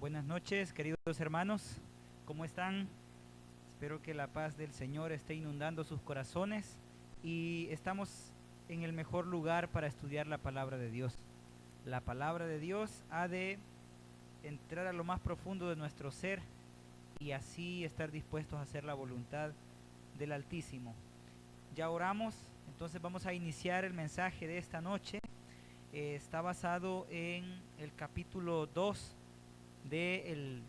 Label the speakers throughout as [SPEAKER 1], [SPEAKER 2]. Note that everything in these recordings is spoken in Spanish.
[SPEAKER 1] Buenas noches, queridos hermanos. ¿Cómo están? Espero que la paz del Señor esté inundando sus corazones y estamos en el mejor lugar para estudiar la palabra de Dios. La palabra de Dios ha de entrar a lo más profundo de nuestro ser y así estar dispuestos a hacer la voluntad del Altísimo. Ya oramos, entonces vamos a iniciar el mensaje de esta noche. Está basado en el capítulo 2 de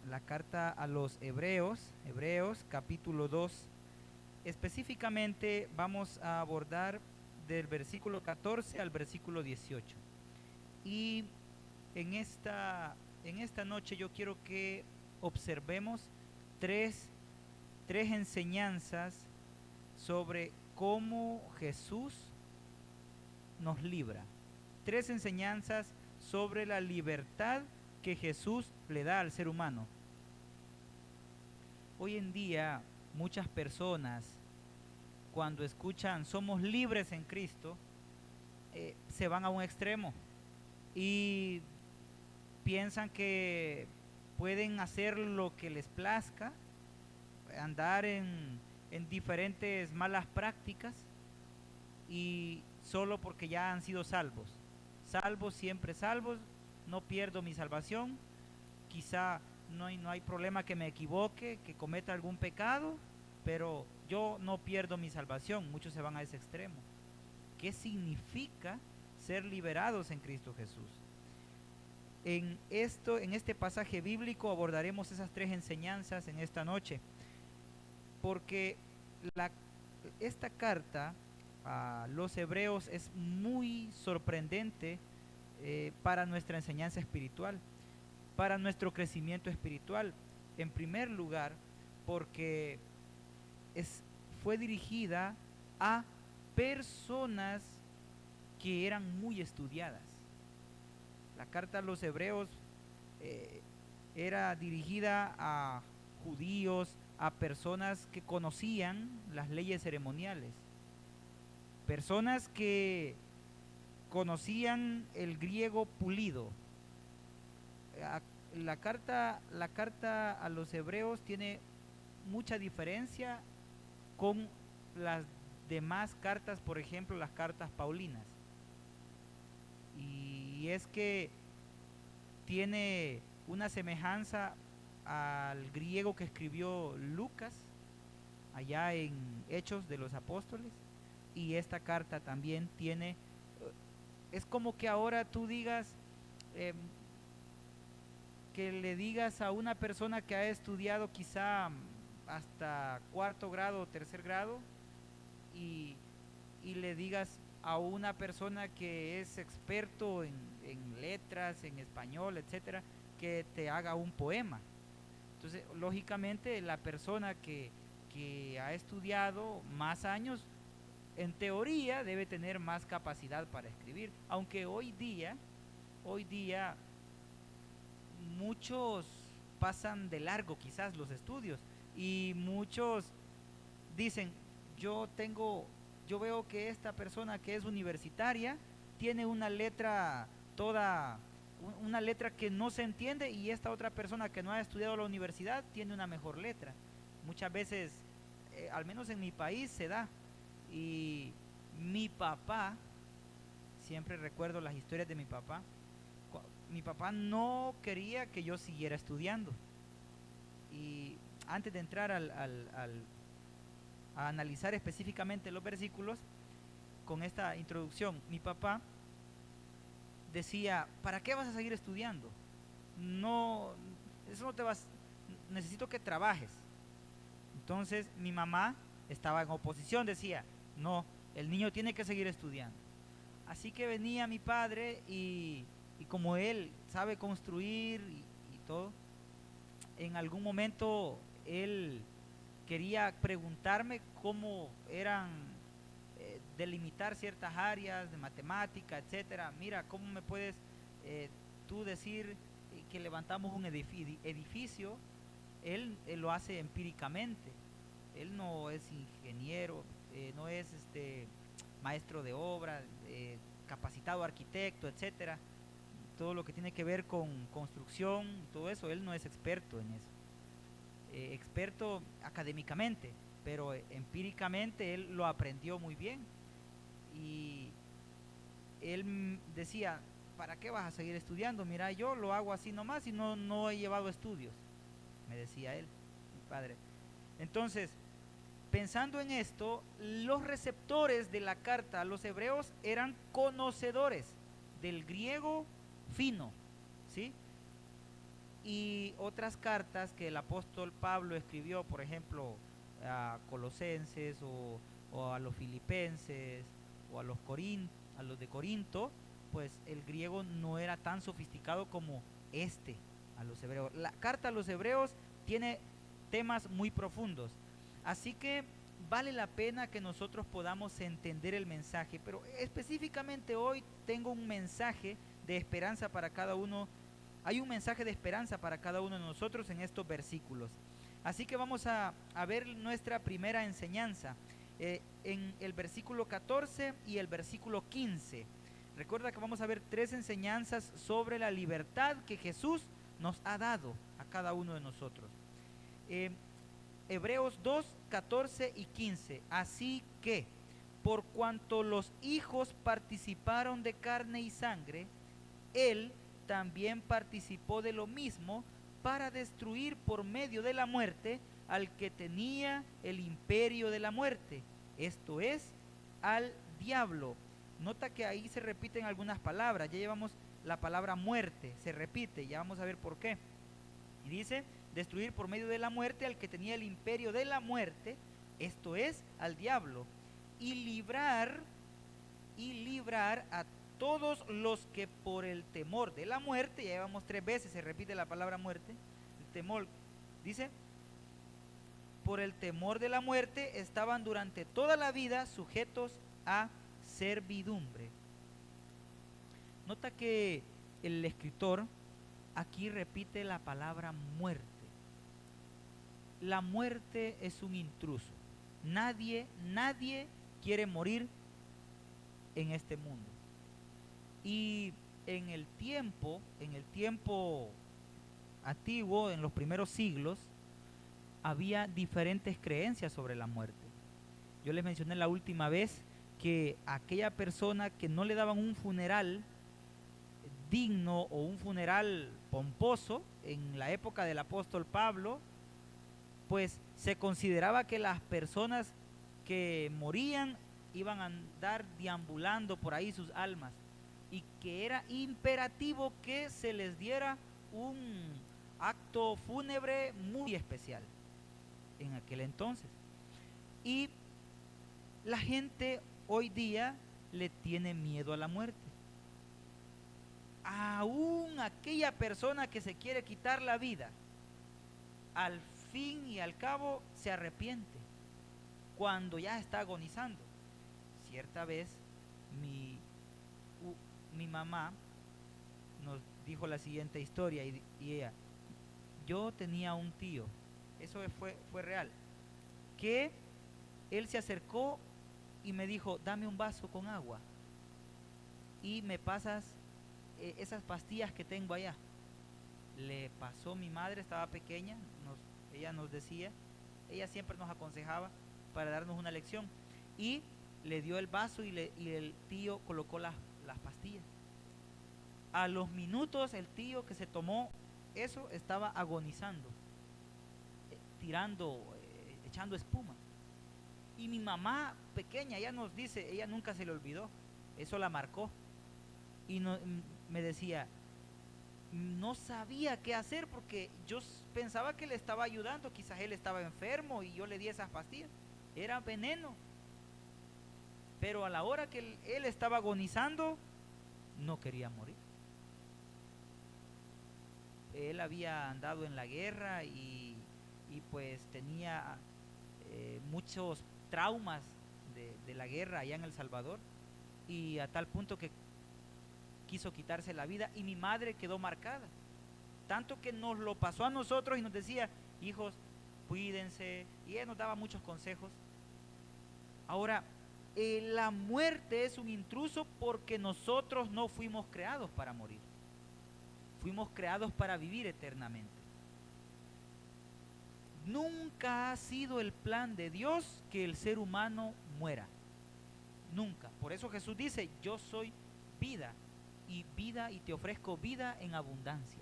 [SPEAKER 1] la carta a los Hebreos capítulo 2. Específicamente vamos a abordar del versículo 14 al versículo 18. Y en esta noche yo quiero que observemos tres enseñanzas sobre cómo Jesús nos libra. Tres enseñanzas sobre la libertad que Jesús le da al ser humano. Hoy en día muchas personas, cuando escuchan somos libres en Cristo, se van a un extremo y piensan que pueden hacer lo que les plazca, andar en diferentes malas prácticas y solo porque ya han sido salvos. Salvos, siempre salvos, no pierdo mi salvación, quizá no hay problema que me equivoque, que cometa algún pecado, pero yo no pierdo mi salvación. Muchos se van a ese extremo. ¿Qué significa ser liberados en Cristo Jesús? En este pasaje bíblico abordaremos esas tres enseñanzas en esta noche, porque esta carta a los hebreos es muy sorprendente para nuestra enseñanza espiritual, para nuestro crecimiento espiritual. En primer lugar, porque fue dirigida a personas que eran muy estudiadas. La carta a los hebreos era dirigida a judíos, a personas que conocían las leyes ceremoniales, personas que conocían el griego pulido. La carta a los hebreos tiene mucha diferencia con las demás cartas, por ejemplo, las cartas paulinas. Y es que tiene una semejanza al griego que escribió Lucas allá en Hechos de los Apóstoles, y esta carta también tiene, es como que ahora tú digas, que le digas a una persona que ha estudiado quizá hasta cuarto grado o tercer grado y le digas a una persona que es experto en letras, en español, etcétera, que te haga un poema. Entonces, lógicamente, la persona que ha estudiado más años, en teoría, debe tener más capacidad para escribir, aunque hoy día muchos pasan de largo quizás los estudios y muchos dicen, yo veo que esta persona que es universitaria tiene una letra una letra que no se entiende, y esta otra persona que no ha estudiado la universidad tiene una mejor letra. Muchas veces, al menos en mi país se da. Y mi papá, siempre recuerdo las historias de mi papá. Mi papá no quería que yo siguiera estudiando. Y antes de entrar a analizar específicamente los versículos, con esta introducción, mi papá decía, ¿para qué vas a seguir estudiando? No, eso no te vas, necesito que trabajes. Entonces mi mamá estaba en oposición, decía, no, el niño tiene que seguir estudiando. Así que venía mi padre y como él sabe construir y todo, en algún momento él quería preguntarme cómo eran delimitar ciertas áreas de matemática, etcétera. Mira, ¿cómo me puedes tú decir que levantamos un edificio? Él lo hace empíricamente. Él no es ingeniero, no es maestro de obra, capacitado arquitecto, etcétera. todo lo que tiene que ver con construcción, todo eso, él no es experto en eso. Experto académicamente, pero empíricamente él lo aprendió muy bien. Y él decía, ¿para qué vas a seguir estudiando? Mira, yo lo hago así nomás y no he llevado estudios, me decía él, mi padre. Entonces, pensando en esto, los receptores de la carta a los hebreos eran conocedores del griego fino, ¿sí? Y otras cartas que el apóstol Pablo escribió, por ejemplo, a Colosenses o a los Filipenses o a los de Corinto, pues el griego no era tan sofisticado como este a los hebreos. La carta a los hebreos tiene temas muy profundos, así que vale la pena que nosotros podamos entender el mensaje, pero específicamente hoy tengo un mensaje de esperanza para cada uno. Hay un mensaje de esperanza para cada uno de nosotros en estos versículos. Así que vamos a ver nuestra primera enseñanza en el versículo 14 y el versículo 15. Recuerda que vamos a ver tres enseñanzas sobre la libertad que Jesús nos ha dado a cada uno de nosotros. Hebreos 2, 14 y 15. Así que, por cuanto los hijos participaron de carne y sangre, Él también participó de lo mismo para destruir por medio de la muerte al que tenía el imperio de la muerte, esto es, al diablo. Nota que ahí se repiten algunas palabras, ya llevamos la palabra muerte, se repite, ya vamos a ver por qué. Y dice, destruir por medio de la muerte al que tenía el imperio de la muerte, esto es, al diablo, y librar a todos los que por el temor de la muerte, ya llevamos 3 veces, se repite la palabra muerte, el temor, dice, por el temor de la muerte estaban durante toda la vida sujetos a servidumbre. Nota que el escritor aquí repite la palabra muerte. La muerte es un intruso. Nadie quiere morir en este mundo. Y en el tiempo antiguo, en los primeros siglos, había diferentes creencias sobre la muerte. Yo les mencioné la última vez que aquella persona que no le daban un funeral digno o un funeral pomposo en la época del apóstol Pablo, pues se consideraba que las personas que morían iban a andar deambulando por ahí sus almas y que era imperativo que se les diera un acto fúnebre muy especial en aquel entonces. Y la gente hoy día le tiene miedo a la muerte. Aún aquella persona que se quiere quitar la vida, al fin y al cabo se arrepiente cuando ya está agonizando. Cierta vez mi mamá nos dijo la siguiente historia y ella, yo tenía un tío, eso fue real, que él se acercó y me dijo, dame un vaso con agua y me pasas esas pastillas que tengo allá. Le pasó, mi madre estaba pequeña, ella nos decía, ella siempre nos aconsejaba para darnos una lección, y le dio el vaso y el tío colocó las pastillas. A los minutos el tío que se tomó eso estaba agonizando, echando espuma. Y mi mamá pequeña, ella nos dice, ella nunca se le olvidó, eso la marcó. Y me decía, no sabía qué hacer porque yo pensaba que le estaba ayudando, quizás él estaba enfermo y yo le di esas pastillas, era veneno. Pero a la hora que él estaba agonizando, no quería morir. Él había andado en la guerra y pues tenía muchos traumas de la guerra allá en El Salvador, y a tal punto que quiso quitarse la vida y mi madre quedó marcada, tanto que nos lo pasó a nosotros y nos decía, hijos, cuídense, y ella nos daba muchos consejos. Ahora, la muerte es un intruso porque nosotros no fuimos creados para morir. fuimos creados para vivir eternamente. Nunca ha sido el plan de Dios que el ser humano muera. Nunca. Por eso Jesús dice, yo soy vida y te ofrezco vida en abundancia.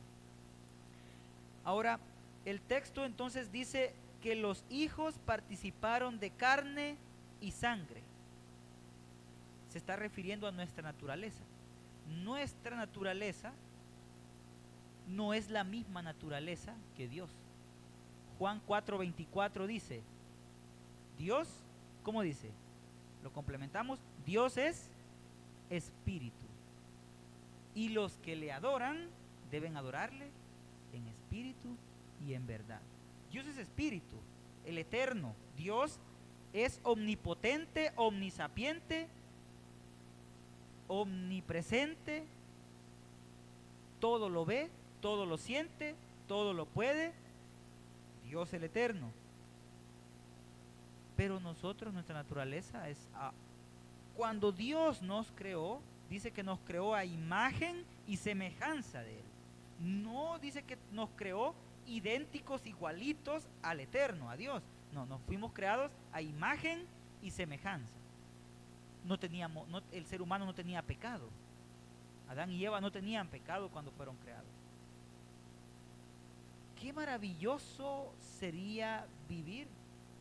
[SPEAKER 1] Ahora, el texto entonces dice que los hijos participaron de carne y sangre. Se está refiriendo a nuestra naturaleza. Nuestra naturaleza no es la misma naturaleza que Dios. Juan 4:24 dice, Dios, ¿cómo dice? Lo complementamos, Dios es espíritu. Y los que le adoran deben adorarle en espíritu y en verdad. Dios es espíritu, el eterno. Dios es omnipotente, omnisapiente, omnipresente, todo lo ve, todo lo siente, todo lo puede. Dios el eterno. Pero nosotros, nuestra naturaleza es cuando Dios nos creó, dice que nos creó a imagen y semejanza de Él. No dice que nos creó idénticos, igualitos al eterno, a Dios. No, nos fuimos creados a imagen y semejanza. El ser humano no tenía pecado. Adán y Eva no tenían pecado cuando fueron creados. Qué maravilloso sería vivir.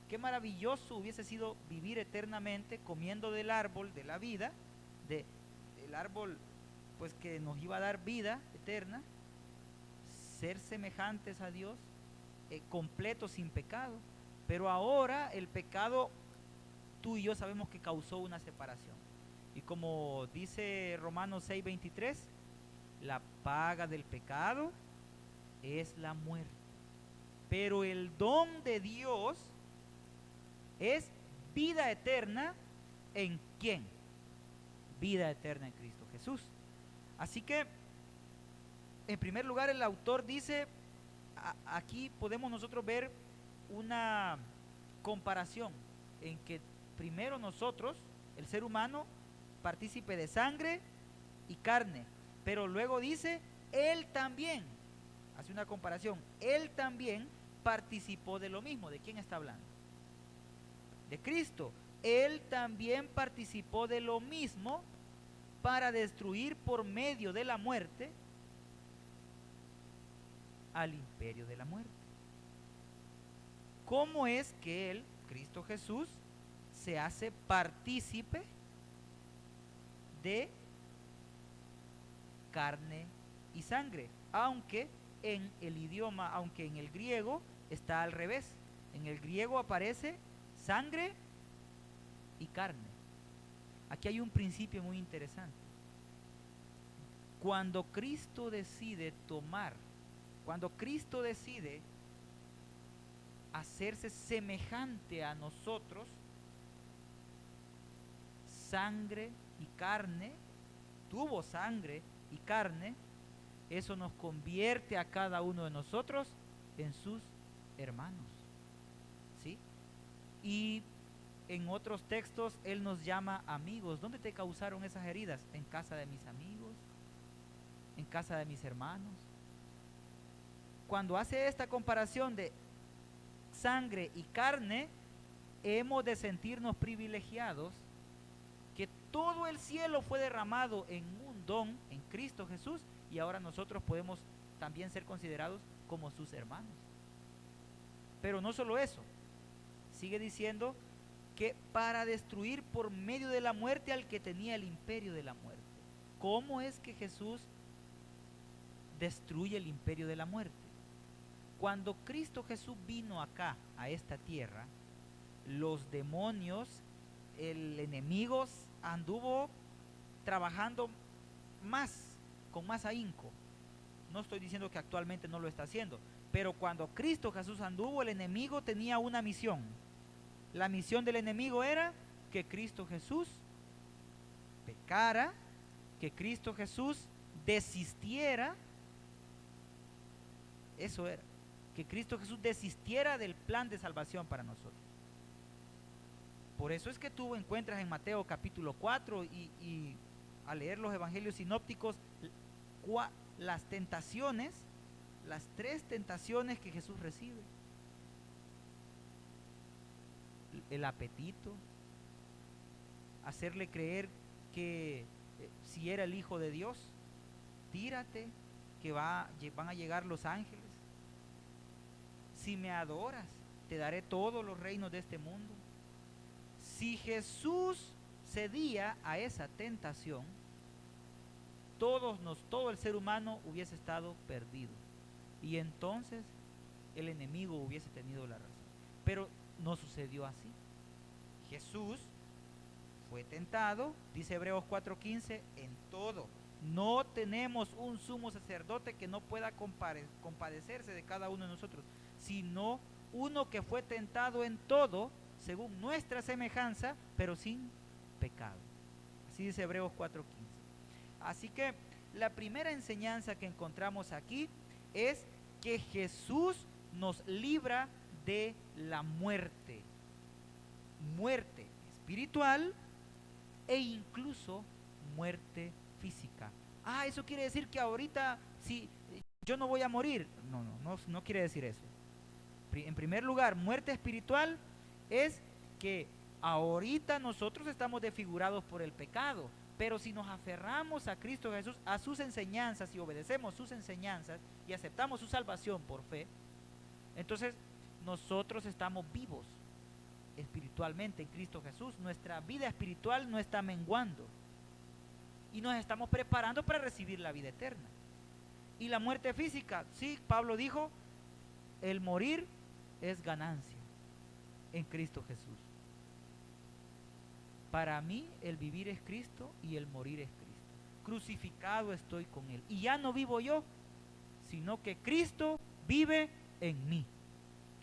[SPEAKER 1] Qué maravilloso hubiese sido vivir eternamente comiendo del árbol de la vida, del árbol pues que nos iba a dar vida eterna, ser semejantes a Dios, completos sin pecado. Pero ahora el pecado, tú y yo sabemos que causó una separación. Y como dice Romanos 6:23, la paga del pecado es la muerte. Pero el don de Dios es vida eterna. ¿En quién? Vida eterna en Cristo Jesús. Así que, en primer lugar, el autor dice, aquí podemos nosotros ver una comparación en que primero nosotros, el ser humano, partícipe de sangre y carne, pero luego dice, él también, hace una comparación, él también participó de lo mismo. ¿De quién está hablando? De Cristo. Él también participó de lo mismo para destruir por medio de la muerte al imperio de la muerte. ¿Cómo es que Él, Cristo Jesús, se hace partícipe de carne y sangre? Aunque en el idioma, aunque en el griego está al revés. En el griego aparece sangre y carne. Aquí hay un principio muy interesante. Cuando Cristo decide hacerse semejante a nosotros, sangre y carne, tuvo sangre y carne, eso nos convierte a cada uno de nosotros en sus hermanos, ¿sí? Y en otros textos Él nos llama amigos. ¿Dónde te causaron esas heridas? En casa de mis amigos, en casa de mis hermanos. Cuando hace esta comparación de sangre y carne, hemos de sentirnos privilegiados, que todo el cielo fue derramado en un don en Cristo Jesús, y ahora nosotros podemos también ser considerados como sus hermanos. Pero no solo eso, sigue diciendo que para destruir por medio de la muerte al que tenía el imperio de la muerte. ¿Cómo es que Jesús destruye el imperio de la muerte? Cuando Cristo Jesús vino acá a esta tierra, los demonios, el enemigo anduvo trabajando con más ahínco. No estoy diciendo que actualmente no lo está haciendo, pero cuando Cristo Jesús anduvo, el enemigo tenía una misión. La misión del enemigo era que Cristo Jesús pecara, que Cristo Jesús desistiera. Eso era, que Cristo Jesús desistiera del plan de salvación para nosotros. Por eso es que tú encuentras en Mateo capítulo 4 y al leer los evangelios sinópticos las tentaciones, las 3 tentaciones que Jesús recibe. El apetito, hacerle creer que si era el Hijo de Dios, tírate, que van a llegar los ángeles. Si me adoras, te daré todos los reinos de este mundo. Si Jesús cedía a esa tentación, todo el ser humano hubiese estado perdido. Y entonces el enemigo hubiese tenido la razón. Pero no sucedió así. Jesús fue tentado, dice Hebreos 4:15, en todo. No tenemos un sumo sacerdote que no pueda compadecerse de cada uno de nosotros, sino uno que fue tentado en todo, según nuestra semejanza, pero sin pecado. Así dice Hebreos 4:15. Así que la primera enseñanza que encontramos aquí es que Jesús nos libra de la muerte. Muerte espiritual e incluso muerte física. Eso quiere decir que ahorita si yo no voy a morir. No quiere decir eso. En primer lugar, muerte espiritual es que ahorita nosotros estamos desfigurados por el pecado, pero si nos aferramos a Cristo Jesús, a sus enseñanzas, y obedecemos sus enseñanzas y aceptamos su salvación por fe, entonces nosotros estamos vivos espiritualmente en Cristo Jesús. Nuestra vida espiritual no está menguando y nos estamos preparando para recibir la vida eterna. Y la muerte física, sí, Pablo dijo, el morir es ganancia en Cristo Jesús. Para mí el vivir es Cristo y el morir es Cristo. Crucificado estoy con Él. Y ya no vivo yo, sino que Cristo vive en mí.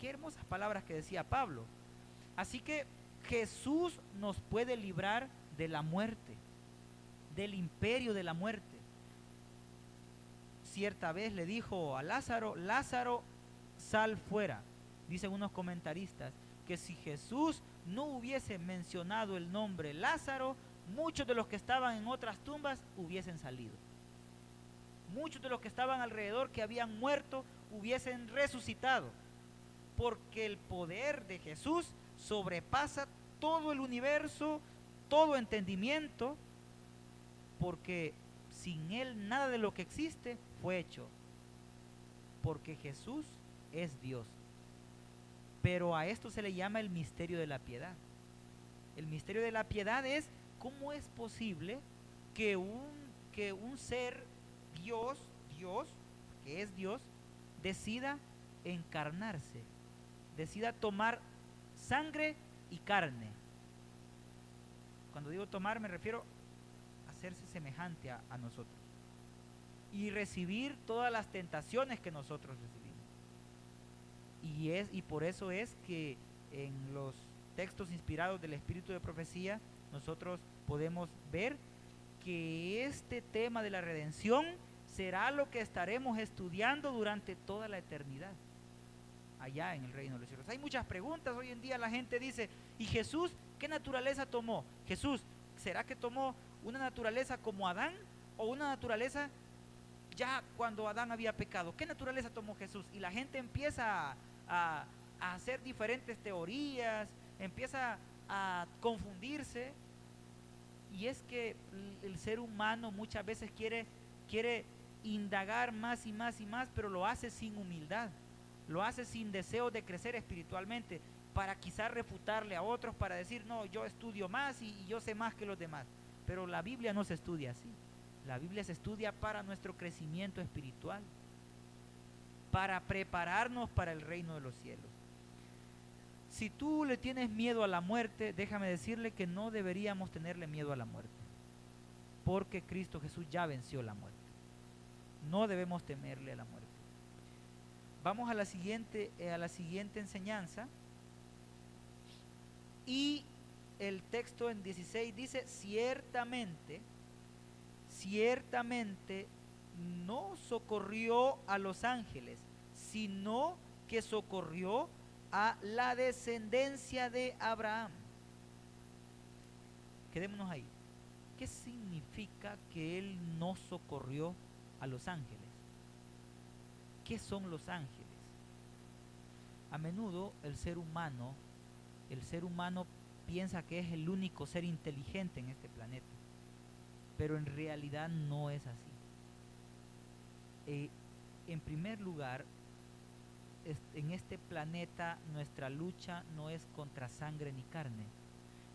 [SPEAKER 1] Qué hermosas palabras que decía Pablo. Así que Jesús nos puede librar de la muerte, del imperio de la muerte. Cierta vez le dijo a Lázaro, Lázaro, sal fuera. Dicen unos comentaristas que si Jesús no hubiese mencionado el nombre Lázaro, muchos de los que estaban en otras tumbas hubiesen salido. Muchos de los que estaban alrededor, que habían muerto, hubiesen resucitado. Porque el poder de Jesús sobrepasa todo el universo, todo entendimiento, porque sin Él nada de lo que existe fue hecho. Porque Jesús es Dios. Pero a esto se le llama el misterio de la piedad. El misterio de la piedad es cómo es posible que un ser Dios, que es Dios, decida encarnarse, decida tomar sangre y carne. Cuando digo tomar me refiero a hacerse semejante a nosotros y recibir todas las tentaciones que nosotros recibimos. Y por eso es que en los textos inspirados del Espíritu de Profecía nosotros podemos ver que este tema de la redención será lo que estaremos estudiando durante toda la eternidad allá en el reino de los cielos. Hay muchas preguntas. Hoy en día la gente dice, ¿y Jesús qué naturaleza tomó? Jesús, ¿será que tomó una naturaleza como Adán o una naturaleza ya cuando Adán había pecado? ¿Qué naturaleza tomó Jesús? Y la gente empieza a hacer diferentes teorías, empieza a confundirse. Y es que el ser humano muchas veces quiere indagar más y más y más, pero lo hace sin humildad, lo hace sin deseo de crecer espiritualmente, para quizás refutarle a otros, para decir, no, yo estudio más y yo sé más que los demás. Pero la Biblia no se estudia así. La Biblia se estudia para nuestro crecimiento espiritual, para prepararnos para el reino de los cielos. Si tú le tienes miedo a la muerte, déjame decirle que no deberíamos tenerle miedo a la muerte, porque Cristo Jesús ya venció la muerte. No debemos temerle a la muerte. Vamos a la siguiente enseñanza. Y el texto en 16 dice, ciertamente no socorrió a los ángeles, sino que socorrió a la descendencia de Abraham. Quedémonos ahí. ¿Qué significa que él no socorrió a los ángeles. ¿Qué son los ángeles? A menudo el ser humano piensa que es el único ser inteligente en este planeta, pero en realidad no es así. En primer lugar, en este planeta nuestra lucha no es contra sangre ni carne,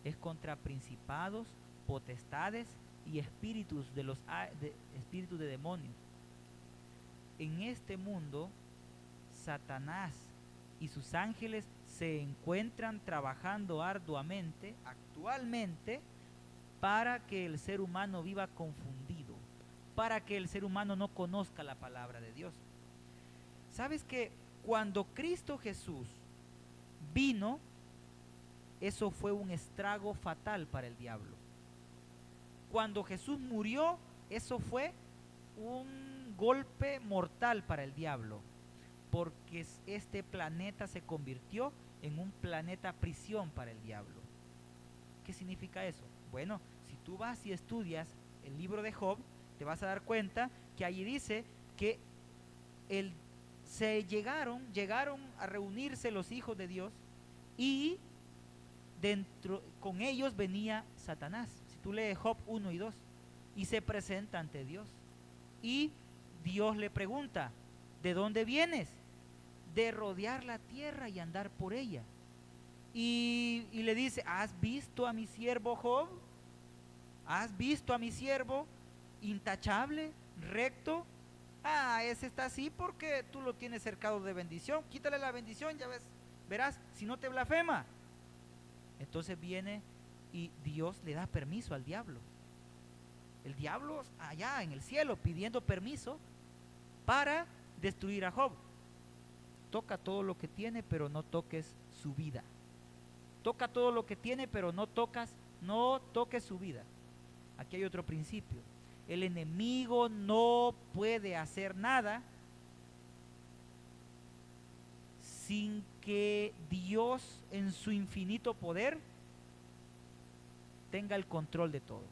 [SPEAKER 1] es contra principados, potestades y espíritus espíritus de demonios. En este mundo, Satanás y sus ángeles se encuentran trabajando arduamente, actualmente, para que el ser humano viva confundido, para que el ser humano no conozca la palabra de Dios. ¿Sabes que cuando Cristo Jesús vino, eso fue un estrago fatal para el diablo? Cuando Jesús murió, eso fue un golpe mortal para el diablo, porque este planeta se convirtió en un planeta prisión para el diablo. ¿Qué significa eso? Bueno, si tú vas y estudias el libro de Job, te vas a dar cuenta que allí dice que llegaron a reunirse los hijos de Dios y con ellos venía Satanás. Si tú lees Job 1 y 2, y se presenta ante Dios. Y Dios le pregunta, ¿de dónde vienes? De rodear la tierra y andar por ella. Y le dice, ¿has visto a mi siervo Job? ¿Has visto a mi siervo intachable, recto? Ese está así porque tú lo tienes cercado de bendición. Quítale la bendición, ya verás, si no te blasfema. Entonces viene y Dios le da permiso al diablo. El diablo allá en el cielo pidiendo permiso para destruir a Job. Toca todo lo que tiene, pero no toques su vida. Toca todo lo que tiene, pero no toques su vida. Aquí hay otro principio. El enemigo no puede hacer nada sin que Dios en su infinito poder tenga el control de todo.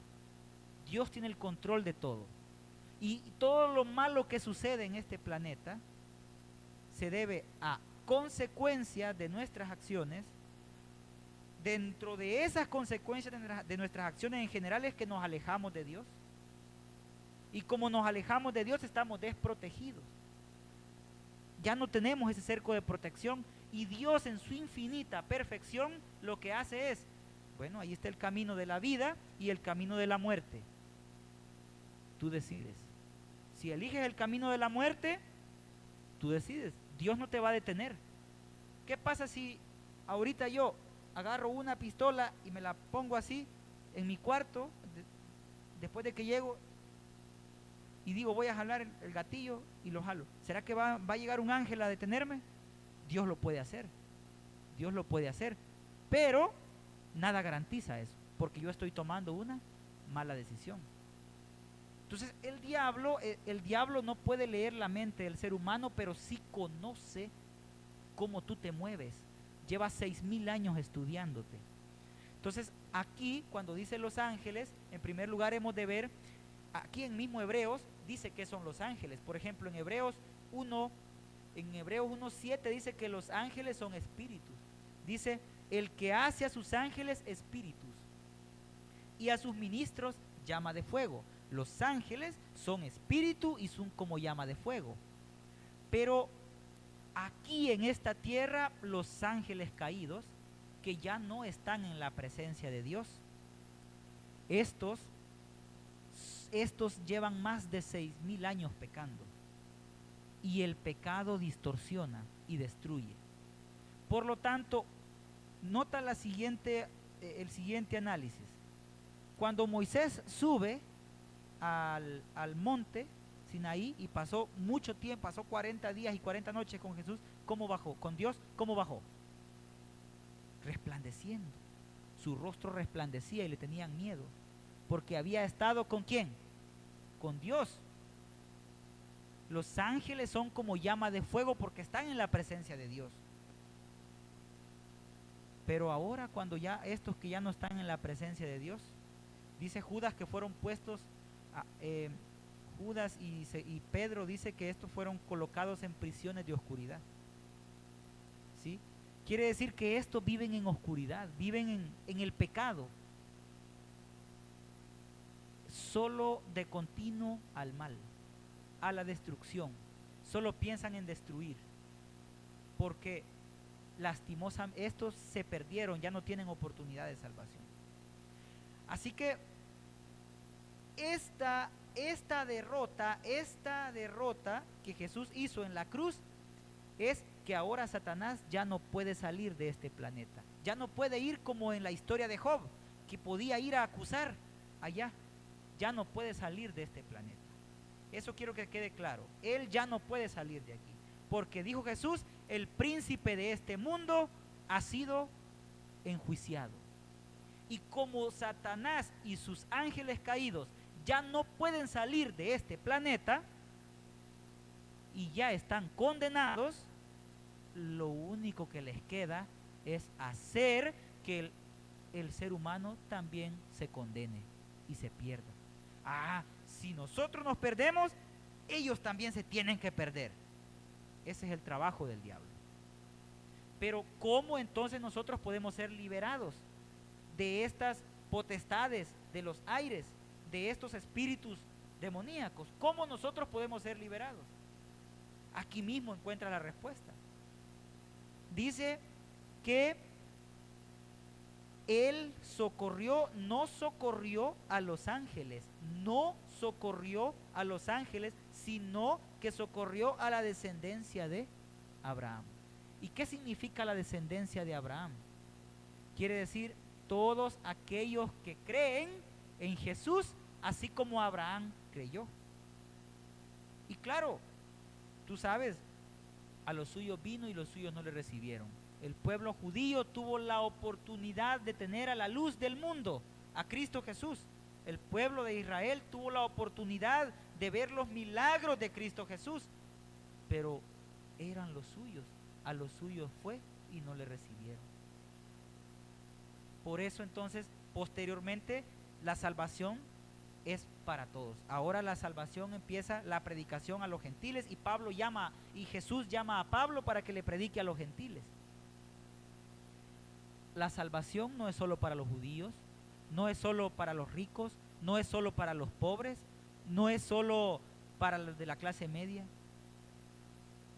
[SPEAKER 1] Dios tiene el control de todo. Y todo lo malo que sucede en este planeta se debe a consecuencia de nuestras acciones. Dentro de esas consecuencias de nuestras acciones en general es que nos alejamos de Dios. Y como nos alejamos de Dios, estamos desprotegidos. Ya no tenemos ese cerco de protección. Y Dios en su infinita perfección lo que hace es, bueno, ahí está el camino de la vida y el camino de la muerte. Tú decides. Si eliges el camino de la muerte, tú decides. Dios no te va a detener. ¿Qué pasa si ahorita yo agarro una pistola y me la pongo así en mi cuarto, después de que llego, y digo voy a jalar el gatillo y lo jalo? ¿Será que va a llegar un ángel a detenerme? Dios lo puede hacer. Dios lo puede hacer. Pero nada garantiza eso, porque yo estoy tomando una mala decisión. Entonces el diablo no puede leer la mente del ser humano, pero sí conoce cómo tú te mueves. Lleva 6,000 años estudiándote. Entonces aquí cuando dice los ángeles, en primer lugar hemos de ver, aquí en mismo Hebreos dice que son los ángeles. Por ejemplo en Hebreos 1:7 dice que los ángeles son espíritus. Dice, el que hace a sus ángeles espíritus y a sus ministros llama de fuego. Los ángeles son espíritu y son como llama de fuego. Pero aquí en esta tierra, los ángeles caídos, que ya no están en la presencia de Dios, estos llevan más de 6,000 años pecando. Y el pecado distorsiona y destruye. Por lo tanto, nota el siguiente análisis. Cuando Moisés sube al monte Sinaí y pasó mucho tiempo, pasó 40 días y 40 noches con Jesús, ¿cómo bajó? Con Dios, ¿cómo bajó? Resplandeciendo. Su rostro resplandecía y le tenían miedo, porque había estado ¿con quién? Con Dios. Los ángeles son como llama de fuego porque están en la presencia de Dios. Pero ahora cuando ya estos que ya no están en la presencia de Dios, dice Judas que fueron puestos Judas y Pedro dice que estos fueron colocados en prisiones de oscuridad. ¿Sí? Quiere decir que estos viven en oscuridad, viven en el pecado, solo de continuo al mal, a la destrucción. Solo piensan en destruir, porque lastimosamente estos se perdieron, ya no tienen oportunidad de salvación. Así que esta derrota que Jesús hizo en la cruz es que ahora Satanás ya no puede salir de este planeta. Ya no puede ir como en la historia de Job, que podía ir a acusar allá. Ya no puede salir de este planeta. Eso quiero que quede claro. Él ya no puede salir de aquí. Porque dijo Jesús, el príncipe de este mundo ha sido enjuiciado. Y como Satanás y sus ángeles caídos ya no pueden salir de este planeta y ya están condenados, lo único que les queda es hacer que el ser humano también se condene y se pierda. Si nosotros nos perdemos, ellos también se tienen que perder. Ese es el trabajo del diablo. Pero ¿cómo entonces nosotros podemos ser liberados de estas potestades de los aires, de estos espíritus demoníacos? ¿Cómo nosotros podemos ser liberados? Aquí mismo encuentra la respuesta. Dice que Él no socorrió a los ángeles, sino que socorrió a la descendencia de Abraham. ¿Y qué significa la descendencia de Abraham? Quiere decir todos aquellos que creen en Jesús, así como Abraham creyó. Y claro, tú sabes, a los suyos vino y los suyos no le recibieron. El pueblo judío tuvo la oportunidad de tener a la luz del mundo, a Cristo Jesús. El pueblo de Israel tuvo la oportunidad de ver los milagros de Cristo Jesús, pero eran los suyos, a los suyos fue y no le recibieron. Por eso entonces, posteriormente, la salvación es para todos. Ahora la salvación empieza la predicación a los gentiles y Jesús llama a Pablo para que le predique a los gentiles. La salvación no es solo para los judíos, no es solo para los ricos, no es solo para los pobres, no es solo para los de la clase media.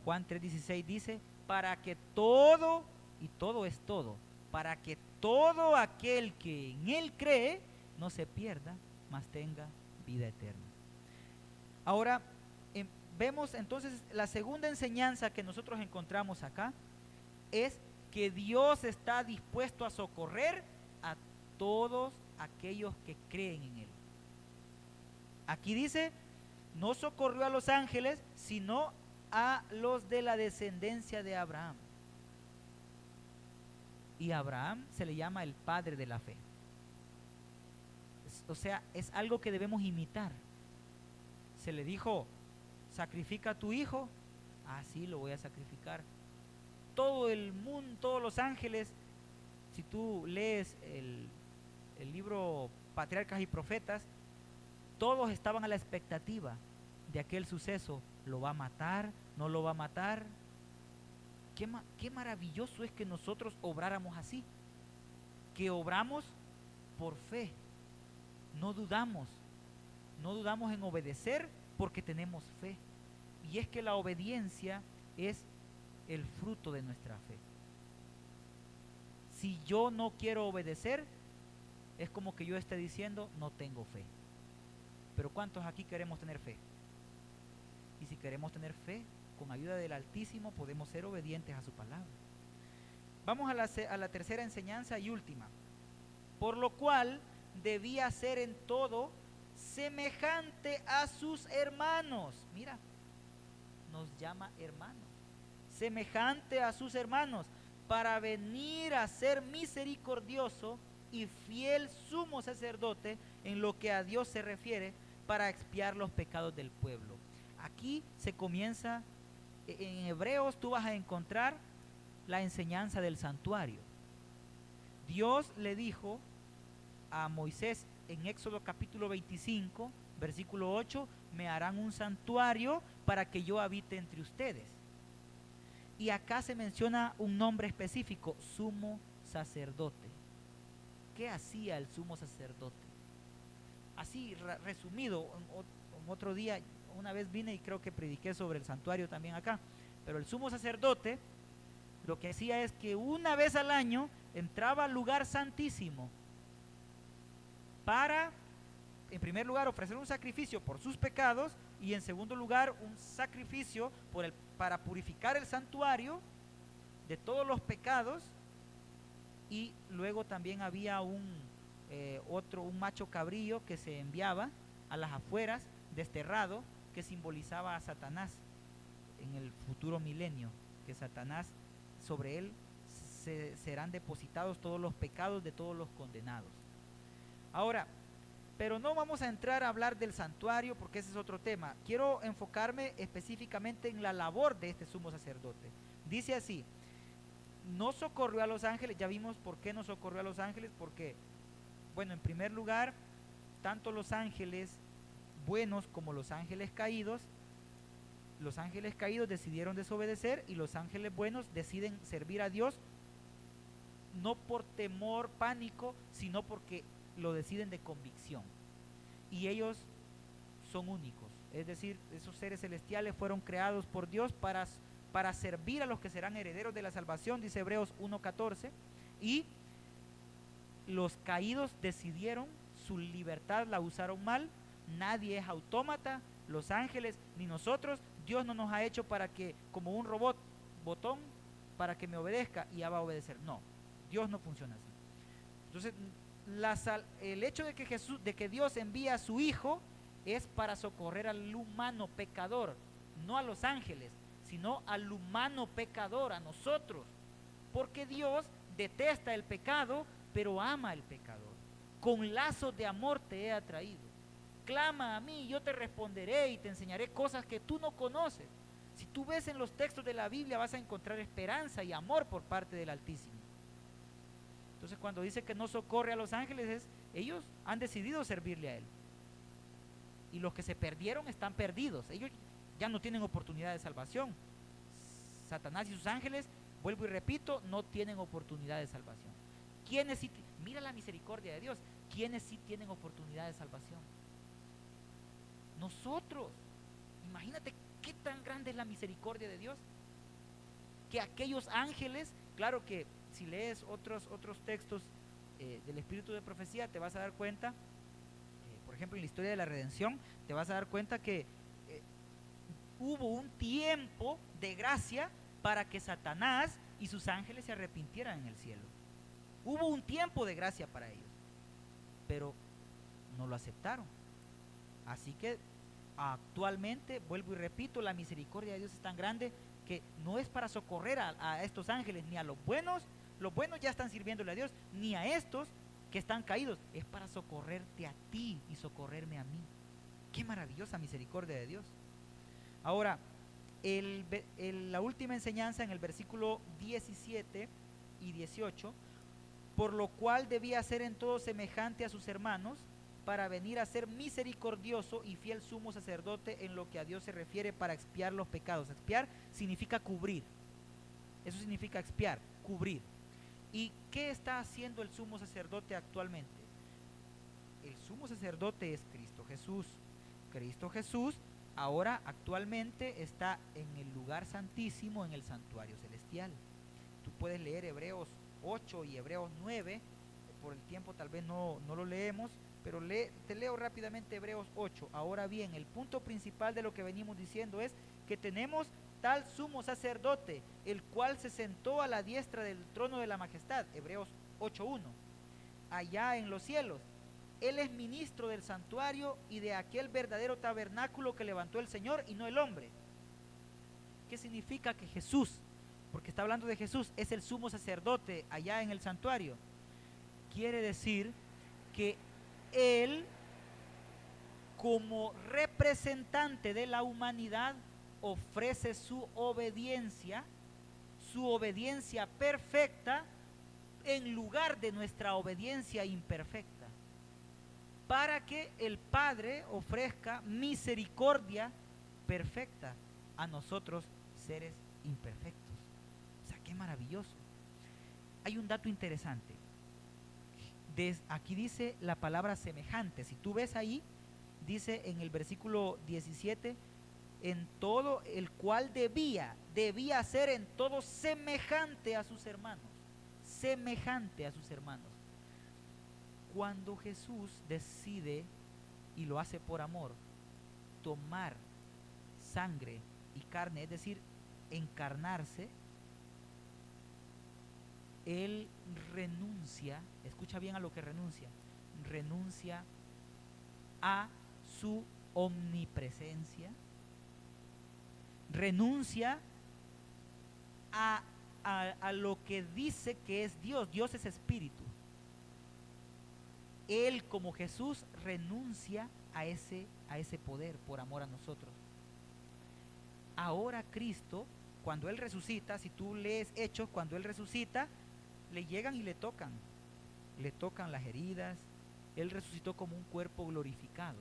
[SPEAKER 1] Juan 3:16 dice, para que todo, y todo es todo, para que todo aquel que en Él cree no se pierda, mas tenga vida eterna. Ahora, vemos entonces la segunda enseñanza que nosotros encontramos acá es que Dios está dispuesto a socorrer a todos aquellos que creen en Él. Aquí dice, no socorrió a los ángeles, sino a los de la descendencia de Abraham. Y Abraham se le llama el padre de la fe. O sea, es algo que debemos imitar. Se le dijo, sacrifica a tu hijo. Sí, lo voy a sacrificar. Todo el mundo, todos los ángeles, si tú lees el libro Patriarcas y Profetas, todos estaban a la expectativa de aquel suceso. ¿Lo va a matar? ¿No lo va a matar? Qué maravilloso es que nosotros obráramos así, que obramos por fe, no dudamos en obedecer porque tenemos fe. Y es que la obediencia es el fruto de nuestra fe. Si yo no quiero obedecer, es como que yo esté diciendo no tengo fe. Pero ¿cuántos aquí queremos tener fe? Y si queremos tener fe, con ayuda del Altísimo podemos ser obedientes a su palabra. Vamos a la tercera enseñanza y última. Por lo cual debía ser en todo semejante a sus hermanos. Mira, nos llama hermanos. Semejante a sus hermanos, para venir a ser misericordioso y fiel sumo sacerdote en lo que a Dios se refiere, para expiar los pecados del pueblo. Aquí se comienza, en Hebreos tú vas a encontrar la enseñanza del santuario. Dios le dijo a Moisés en Éxodo capítulo 25, versículo 8, me harán un santuario para que yo habite entre ustedes. Y acá se menciona un nombre específico, sumo sacerdote. ¿Qué hacía el sumo sacerdote? Así resumido, en otro día, una vez vine y creo que prediqué sobre el santuario también acá, pero el sumo sacerdote lo que hacía es que una vez al año entraba al lugar santísimo para, en primer lugar, ofrecer un sacrificio por sus pecados y en segundo lugar un sacrificio para purificar el santuario de todos los pecados. Y luego también había un macho cabrío que se enviaba a las afueras desterrado, que simbolizaba a Satanás en el futuro milenio, que Satanás, sobre él serán depositados todos los pecados de todos los condenados. Ahora, pero no vamos a entrar a hablar del santuario porque ese es otro tema. Quiero enfocarme específicamente en la labor de este sumo sacerdote. Dice así: no socorrió a los ángeles. Ya vimos por qué no socorrió a los ángeles, porque, bueno, en primer lugar, tanto los ángeles buenos como los ángeles caídos decidieron desobedecer, y los ángeles buenos deciden servir a Dios no por temor, pánico, sino porque lo deciden de convicción. Y ellos son únicos, es decir, esos seres celestiales fueron creados por Dios para servir a los que serán herederos de la salvación, dice Hebreos 1:14, y los caídos decidieron su libertad, la usaron mal. Nadie es autómata, los ángeles ni nosotros. Dios no nos ha hecho para que, como un robot, botón, para que me obedezca y ya va a obedecer. No, Dios no funciona así. Entonces, el hecho de que Dios envía a su Hijo es para socorrer al humano pecador, no a los ángeles, sino al humano pecador, a nosotros, porque Dios detesta el pecado, pero ama al pecador. Con lazos de amor te he atraído. Clama a mí y yo te responderé y te enseñaré cosas que tú no conoces. Si tú ves en los textos de la Biblia, vas a encontrar esperanza y amor por parte del Altísimo. Entonces, cuando dice que no socorre a los ángeles, ellos han decidido servirle a Él. Y los que se perdieron están perdidos. Ellos ya no tienen oportunidad de salvación. Satanás y sus ángeles, vuelvo y repito, no tienen oportunidad de salvación. ¿Quiénes sí? Mira la misericordia de Dios. ¿Quiénes sí tienen oportunidad de salvación? Nosotros. Imagínate qué tan grande es la misericordia de Dios, que aquellos ángeles, claro que si lees otros textos del espíritu de profecía, te vas a dar cuenta, por ejemplo en la historia de la redención, te vas a dar cuenta que hubo un tiempo de gracia para que Satanás y sus ángeles se arrepintieran en el cielo. Hubo un tiempo de gracia para ellos, pero no lo aceptaron. Así que actualmente, vuelvo y repito, la misericordia de Dios es tan grande que no es para socorrer a estos ángeles ni a los buenos ya están sirviéndole a Dios, ni a estos que están caídos, es para socorrerte a ti y socorrerme a mí. Qué maravillosa misericordia de Dios. Ahora, la última enseñanza en el versículo 17 y 18, por lo cual debía ser en todo semejante a sus hermanos, para venir a ser misericordioso y fiel sumo sacerdote en lo que a Dios se refiere, para expiar los pecados. Expiar significa cubrir. Eso significa expiar, cubrir. ¿Y qué está haciendo el sumo sacerdote actualmente? El sumo sacerdote es Cristo Jesús. Cristo Jesús ahora actualmente está en el lugar santísimo, en el santuario celestial. Tú puedes leer Hebreos 8 y Hebreos 9, por el tiempo tal vez no lo leemos, pero te leo rápidamente Hebreos 8. Ahora bien, el punto principal de lo que venimos diciendo es que tenemos tal sumo sacerdote, el cual se sentó a la diestra del trono de la majestad, Hebreos 8:1, allá en los cielos. Él es ministro del santuario y de aquel verdadero tabernáculo que levantó el Señor y no el hombre. ¿Qué significa que Jesús, porque está hablando de Jesús, es el sumo sacerdote allá en el santuario? Quiere decir que Él, como representante de la humanidad, ofrece su obediencia perfecta en lugar de nuestra obediencia imperfecta. para que el Padre ofrezca misericordia perfecta a nosotros, seres imperfectos. O sea, qué maravilloso. Hay un dato interesante. Aquí dice la palabra semejante. Si tú ves ahí, dice en el versículo 17, en todo el cual debía ser en todo semejante a sus hermanos. Semejante a sus hermanos. Cuando Jesús decide, y lo hace por amor, tomar sangre y carne, es decir, encarnarse, Él renuncia, escucha bien a lo que renuncia a su omnipresencia, renuncia a lo que dice que es Dios. Dios es espíritu. Él, como Jesús, renuncia a ese poder por amor a nosotros. Ahora Cristo, cuando Él resucita, si tú lees Hechos, cuando Él resucita, le llegan y le tocan las heridas. Él resucitó como un cuerpo glorificado,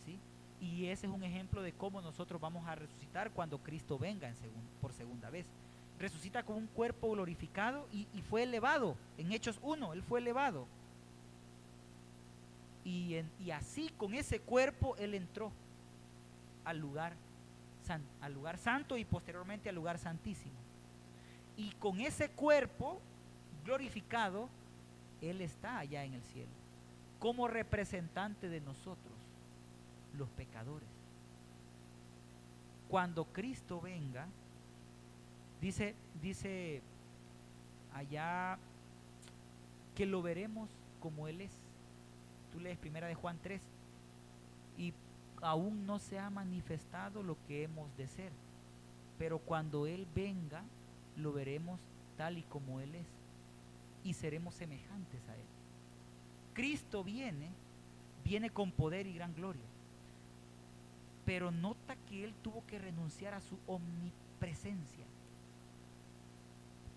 [SPEAKER 1] ¿sí? Y ese es un ejemplo de cómo nosotros vamos a resucitar cuando Cristo venga por segunda vez. Resucita con un cuerpo glorificado y fue elevado. En Hechos 1, Él fue elevado. Y así, con ese cuerpo, Él entró al lugar santo y posteriormente al lugar santísimo. Y con ese cuerpo glorificado, Él está allá en el cielo, como representante de nosotros, los pecadores. Cuando Cristo venga, dice allá que lo veremos como Él es. Tú lees 1 de Juan 3, y aún no se ha manifestado lo que hemos de ser, pero cuando Él venga, lo veremos tal y como Él es, y seremos semejantes a Él. Cristo viene con poder y gran gloria, pero nota que Él tuvo que renunciar a su omnipresencia.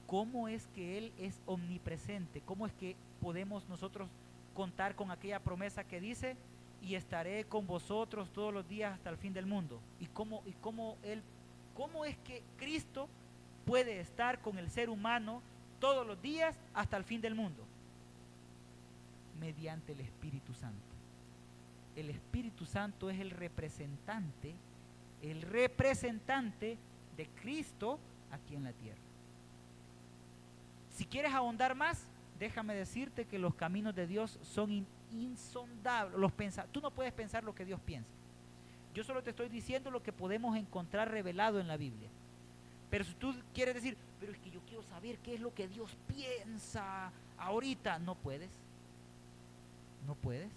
[SPEAKER 1] ¿Cómo es que Él es omnipresente? ¿Cómo es que podemos nosotros contar con aquella promesa que dice: y estaré con vosotros todos los días hasta el fin del mundo? ¿Y cómo es que Cristo puede estar con el ser humano todos los días hasta el fin del mundo? Mediante el Espíritu Santo. El Espíritu Santo es el representante de Cristo aquí en la tierra. Si quieres ahondar más, déjame decirte que los caminos de Dios son insondables. Tú no puedes pensar lo que Dios piensa. Yo solo te estoy diciendo lo que podemos encontrar revelado en la Biblia. Pero si tú quieres decir: pero es que yo quiero saber qué es lo que Dios piensa ahorita, no puedes. No puedes.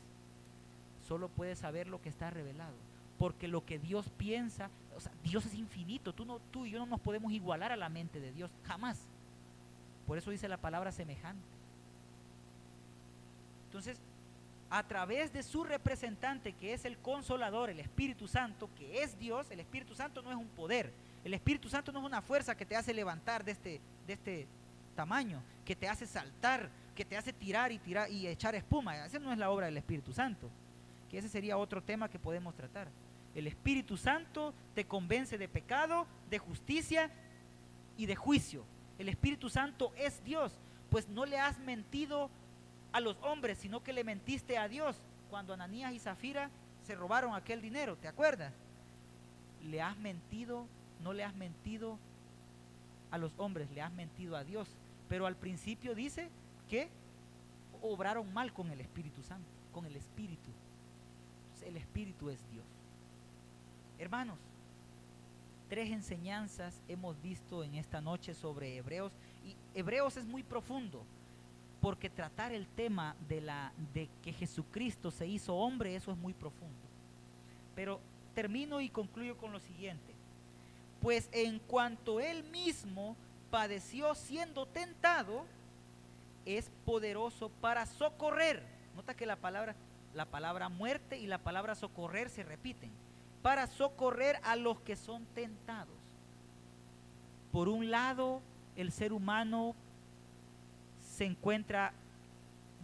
[SPEAKER 1] Solo puedes saber lo que está revelado. Porque lo que Dios piensa, o sea, Dios es infinito. Tú y yo no nos podemos igualar a la mente de Dios, jamás. Por eso dice la palabra semejante. Entonces, a través de su representante, que es el Consolador, el Espíritu Santo, que es Dios. El Espíritu Santo no es un poder. El Espíritu Santo no es una fuerza que te hace levantar de este tamaño, que te hace saltar, que te hace tirar y echar espuma. Esa no es la obra del Espíritu Santo, que ese sería otro tema que podemos tratar. El Espíritu Santo te convence de pecado, de justicia y de juicio. El Espíritu Santo es Dios, pues no le has mentido a los hombres, sino que le mentiste a Dios cuando Ananías y Zafira se robaron aquel dinero, ¿te acuerdas? Le has mentido, no le has mentido a los hombres, le has mentido a Dios. Pero al principio dice que obraron mal con el Espíritu Santo, con el Espíritu. Entonces, el Espíritu es Dios. Hermanos, 3 enseñanzas hemos visto en esta noche sobre Hebreos, y Hebreos es muy profundo, porque tratar el tema de que Jesucristo se hizo hombre, eso es muy profundo. Pero termino y concluyo con lo siguiente: pues en cuanto Él mismo padeció siendo tentado, es poderoso para socorrer. Nota que la palabra muerte y la palabra socorrer se repiten. Para socorrer a los que son tentados. Por un lado, el ser humano se encuentra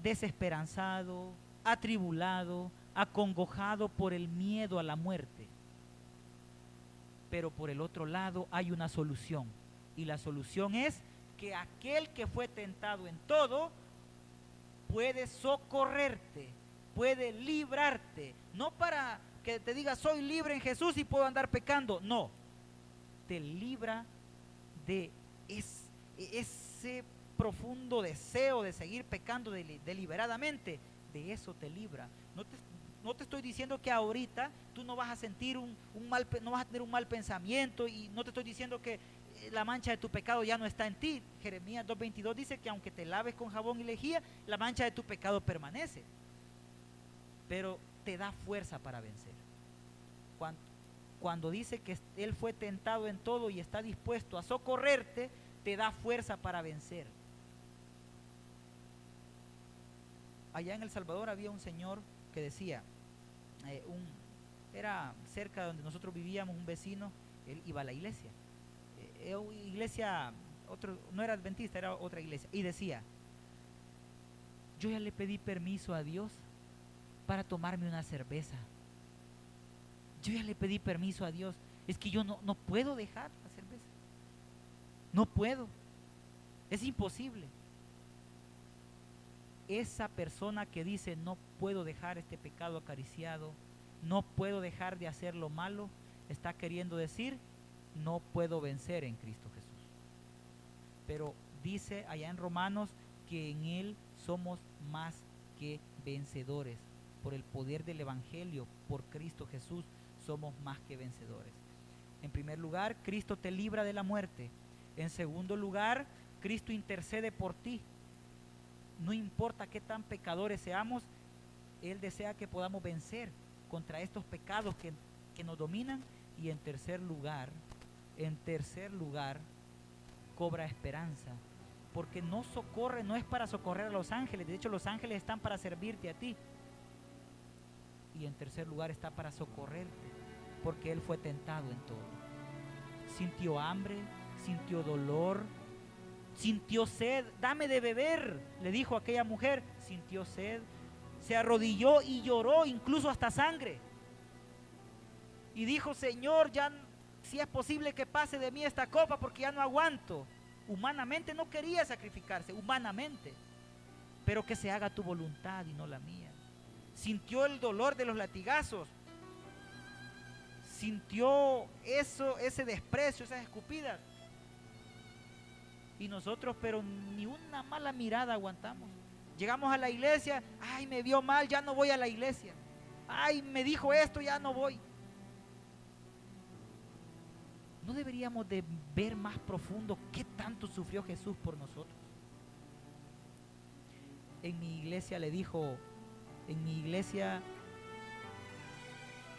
[SPEAKER 1] desesperanzado, atribulado, acongojado por el miedo a la muerte. Pero por el otro lado hay una solución, y la solución es que aquel que fue tentado en todo puede socorrerte, puede librarte, no para que te diga soy libre en Jesús y puedo andar pecando, no, te libra de ese profundo deseo de seguir pecando deliberadamente, de eso te libra. No te estoy diciendo que ahorita tú no vas a sentir no vas a tener un mal pensamiento, y no te estoy diciendo que la mancha de tu pecado ya no está en ti. Jeremías 2:22 dice que aunque te laves con jabón y lejía, la mancha de tu pecado permanece, pero te da fuerza para vencer. Cuando dice que Él fue tentado en todo y está dispuesto a socorrerte, te da fuerza para vencer. Allá en El Salvador había un señor que decía, era cerca de donde nosotros vivíamos, un vecino, él iba a la iglesia, no era adventista, era otra iglesia, y decía, yo ya le pedí permiso a Dios para tomarme una cerveza, yo ya le pedí permiso a Dios, es que yo no puedo dejar la cerveza, no puedo, es imposible. Esa persona que dice no puedo dejar este pecado acariciado, no puedo dejar de hacer lo malo, está queriendo decir no puedo vencer en Cristo Jesús. Pero dice allá en Romanos que en Él somos más que vencedores. Por el poder del Evangelio, por Cristo Jesús, somos más que vencedores. En primer lugar, Cristo te libra de la muerte. En segundo lugar, Cristo intercede por ti. No importa qué tan pecadores seamos, Él desea que podamos vencer contra estos pecados que nos dominan. Y en tercer lugar, cobra esperanza, porque no es para socorrer a los ángeles, de hecho los ángeles están para servirte a ti. Y en tercer lugar está para socorrerte, porque Él fue tentado en todo. Sintió hambre, sintió dolor, sintió sed, dame de beber, le dijo a aquella mujer, sintió sed, se arrodilló y lloró, incluso hasta sangre. Y dijo, Señor, ya si es posible que pase de mí esta copa porque ya no aguanto. Humanamente no quería sacrificarse, humanamente, pero que se haga tu voluntad y no la mía. Sintió el dolor de los latigazos, sintió ese desprecio, esas escupidas. Y nosotros, pero ni una mala mirada aguantamos. Llegamos a la iglesia, ay, me vio mal, ya no voy a la iglesia. Ay, me dijo esto, ya no voy. ¿No deberíamos de ver más profundo qué tanto sufrió Jesús por nosotros? En mi iglesia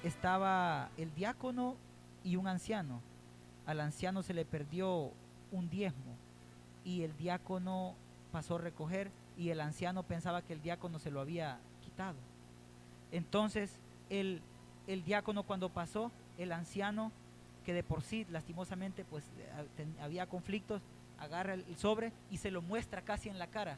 [SPEAKER 1] estaba el diácono y un anciano. Al anciano se le perdió un diezmo y el diácono pasó a recoger, y el anciano pensaba que el diácono se lo había quitado. Entonces el diácono, cuando pasó, el anciano, que de por sí lastimosamente pues había conflictos, agarra el sobre y se lo muestra casi en la cara